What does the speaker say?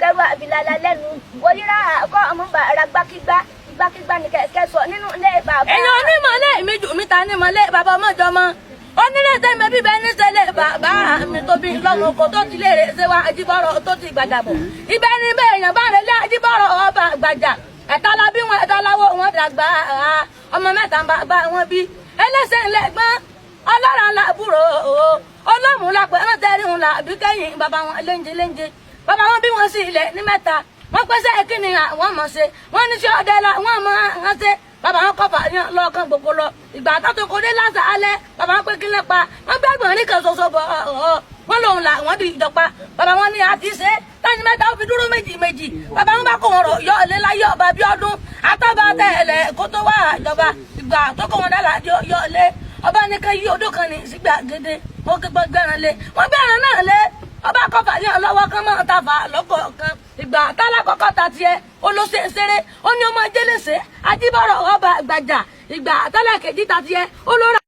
kẹrù àbílálà lẹ́nu oyíra àkọ́ ọmọ bàrà gbákígbá ní kẹ̀kẹ́ sọ nínú ilé bàbá. èèyàn onímọ̀lẹ́ mi jù mí ta nímọ̀lẹ́ bàbá ọmọjọmọ onírètẹ́ mi bíbẹ́ níṣẹ́lẹ̀ bàbá mi tóbi lọ́mọ oko tó ti léèrè ṣé wa Ajíbọ́rọ̀ tó ti gbàjàbọ̀ ibẹ̀ ni bẹ́ẹ̀ èèyàn bá rẹ̀ lé Ajíbọ́rọ̀ ọba gbàjà ẹ̀ta la bí wọn ẹ̀ta láwọ̀ wọn dàgbà ọmọ mẹ́ta bá wọn bí ẹlẹ́sẹ̀ ńlẹ́gbọ́n ọlọ́run làbúrò ọlọ́run làpẹ̀ ẹ̀rọ tẹ́rì ńlá bí kẹ́yìn bàbá wọn léńjé bàbá wọn bí wọn sí ilẹ̀ ní mẹ́ta wọ́n pèsè kíni àwọn mọ̀ ṣe wọ́n ní sí ọdẹ la wọ́n mọ̀ ọ́n ṣe bàbá wọn kọ́ fàáyàn lọ́ọ̀kan gbogbo lọ ìgbà tó kó dé lásà alẹ́ bàbá wọn pé kí lẹ́pa wọ́n gbẹ́gbọ̀n ní kan ṣoṣo bọ̀ wọ́n lòun là wọ́n di ìjọba bàbá wọn ní àti ṣe láti mẹ́ta ó fi dúró méjì bàbá wọn bá kó wọn rọ̀ yọ ọ̀lẹ́ láyé ọba bí ọdún àtọ́ba tẹ̀lẹ̀ kó tó wà ìjọba ìgbà tó kó wọn dálà yọ ọ̀lẹ́ ọba nìkan yí odó kan ní sígbà gèdè ó gbẹ́ràn lé wọ́n gbẹ́ràn náà lé ọba kọfà ní ọlọ́wọ́ kan máa ta fà lọ́kọ̀ọ̀kan ìgbà tálákọ́kọ́ ta tiẹ̀ olóṣèṣeré ó ní ọmọ jẹ́lẹ̀ṣẹ̀ Ajíbọ́rọ̀ ọba gbàjà ìgbà tálákejì ta tiẹ̀ olóra.